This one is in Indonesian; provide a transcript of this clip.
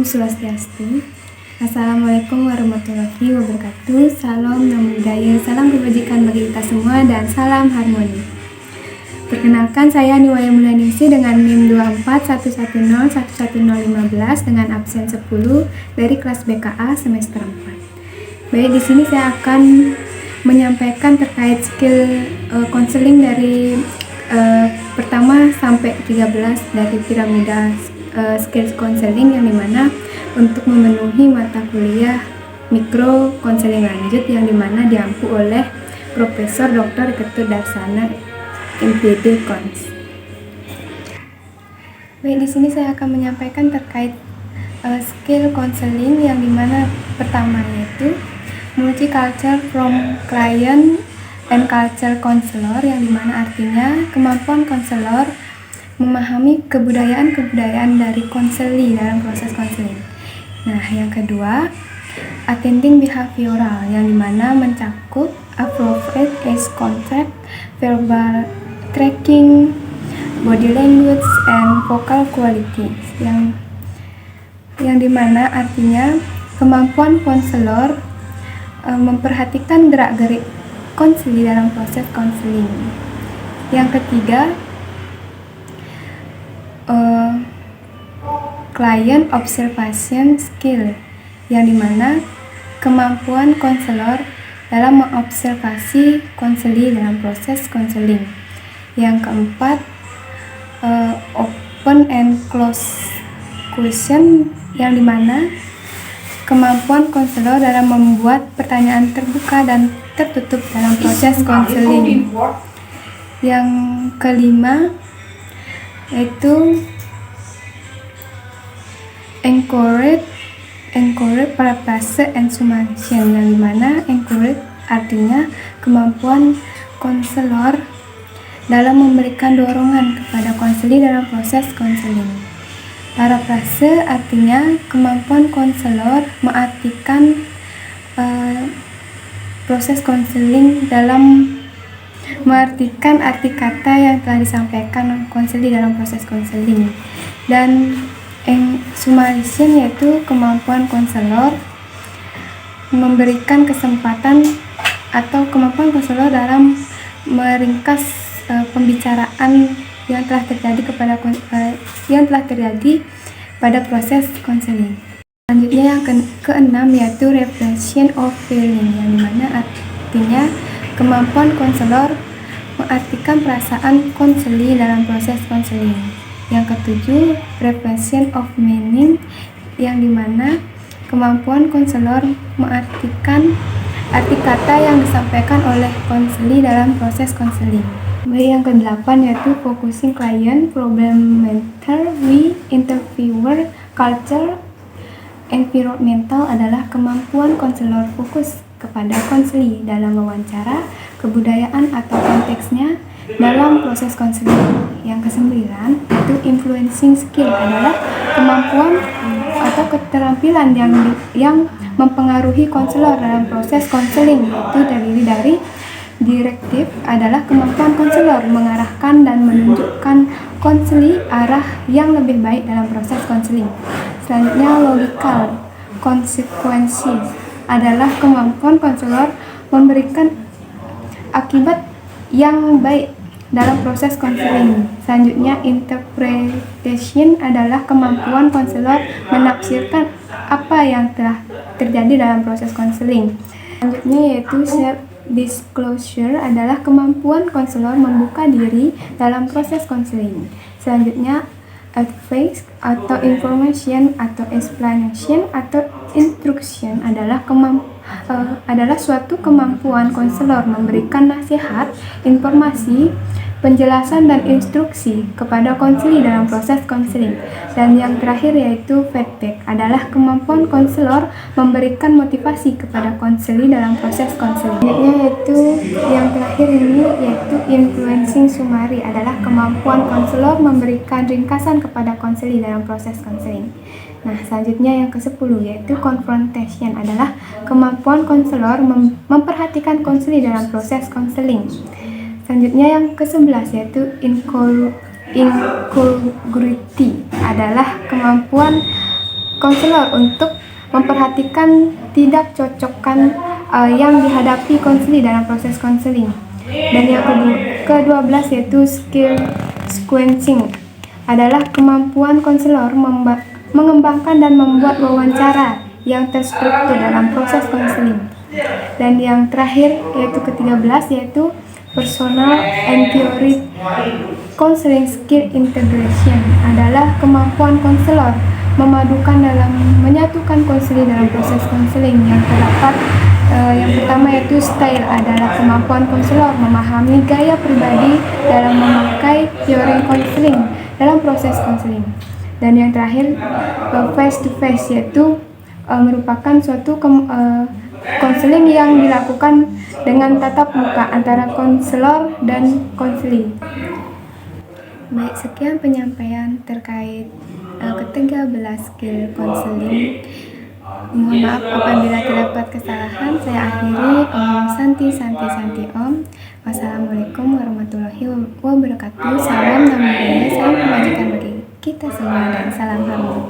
Om Swastiastu. Assalamualaikum warahmatullahi wabarakatuh. Salam namo buddhaya, salam kebajikan bagi kita semua, dan salam harmoni. Perkenalkan, saya Niwaya Mulyaningsih dengan NIM 2411011015 dengan absen 10 dari kelas BKA semester 4. Baik, di sini saya akan menyampaikan terkait skill konseling dari pertama sampai 13 dari piramida skill konseling, yang dimana untuk memenuhi mata kuliah mikro konseling lanjut yang dimana diampu oleh Profesor Dr. Ketut Darsana MPD Kons. Baik, di sini saya akan menyampaikan terkait skill konseling yang dimana pertama yaitu multicultural from client and culture counselor, yang dimana artinya kemampuan konselor memahami kebudayaan dari konseli dalam proses konseling. Nah, yang kedua, attending behavioral, yang dimana mencakup appropriate eye contact, verbal tracking, body language, and vocal qualities, yang dimana artinya kemampuan konselor memperhatikan gerak-gerik konseli dalam proses konseling. Yang ketiga, client observation skill, yang dimana kemampuan konselor dalam mengobservasi konseli dalam proses konseling. Yang keempat, open and close question, yang dimana kemampuan konselor dalam membuat pertanyaan terbuka dan tertutup dalam proses konseling. Yang kelima yaitu encourage paraphrase and summation, yang dimana encourage artinya kemampuan konselor dalam memberikan dorongan kepada konseli dalam proses konseling. Paraphrase artinya kemampuan konselor mengartikan proses konseling dalam mengartikan arti kata yang telah disampaikan konseli dalam proses konseling. Dan summation yaitu kemampuan konselor memberikan kesempatan atau kemampuan konselor dalam meringkas pembicaraan yang telah terjadi pada proses konseling. Selanjutnya yang keenam yaitu repression of feeling, yang dimana artinya kemampuan konselor mengartikan perasaan konseli dalam proses konseling. Yang ketujuh, repression of meaning, yang dimana kemampuan konselor mengartikan arti kata yang disampaikan oleh konseli dalam proses konseling. Yang kedelapan yaitu focusing client problem matter we interviewer culture environmental, adalah kemampuan konselor fokus kepada konseli dalam wawancara, kebudayaan atau konteksnya dalam proses konseling. Yang kesembilan yaitu influencing skill, adalah kemampuan atau keterampilan yang mempengaruhi konselor dalam proses konseling, itu terdiri dari direktif, adalah kemampuan konselor mengarahkan dan menunjukkan konseli arah yang lebih baik dalam proses konseling. Selanjutnya logical consequences, adalah kemampuan konselor memberikan akibat yang baik dalam proses konseling. Selanjutnya interpretation, adalah kemampuan konselor menafsirkan apa yang telah terjadi dalam proses konseling. Selanjutnya yaitu self disclosure, adalah kemampuan konselor membuka diri dalam proses konseling. Selanjutnya advice atau information atau explanation atau instruction, adalah suatu kemampuan konselor memberikan nasihat, informasi, penjelasan dan instruksi kepada konseli dalam proses konseling. Dan yang terakhir yaitu feedback, adalah kemampuan konselor memberikan motivasi kepada konseli dalam proses konseling. Yaitu yang terakhir ini yaitu influencing summary, adalah kemampuan konselor memberikan ringkasan kepada konseli dalam proses konseling. Nah, selanjutnya yang ke-10 yaitu confrontation, adalah kemampuan konselor memperhatikan konseli dalam proses konseling. Selanjutnya yang ke-11 yaitu incongruity, adalah kemampuan konselor untuk memperhatikan tidak cocokkan yang dihadapi konseling dalam proses konseling. Dan yang ke-12 yaitu skill sequencing adalah kemampuan konselor mengembangkan dan membuat wawancara yang terstruktur dalam proses konseling. Dan yang terakhir yaitu ke-13 yaitu personal and theory counseling skill integration adalah kemampuan konselor memadukan dalam menyatukan konseling dalam proses konseling. Yang terdapat yang pertama yaitu style adalah kemampuan konselor memahami gaya pribadi dalam memakai teori konseling dalam proses konseling. Dan yang terakhir face to face yaitu merupakan suatu konseling yang dilakukan dengan tatap muka antara konselor dan konseli. Baik, sekian penyampaian terkait ke-13 skill konseling. Mohon maaf apabila terdapat kesalahan. Saya akhiri. Om Santi Santi Santi Om. Wassalamualaikum warahmatullahi wabarakatuh. Salam Namo Buddhaya, salam kebajikan bagi kita semua dan salam harmoni.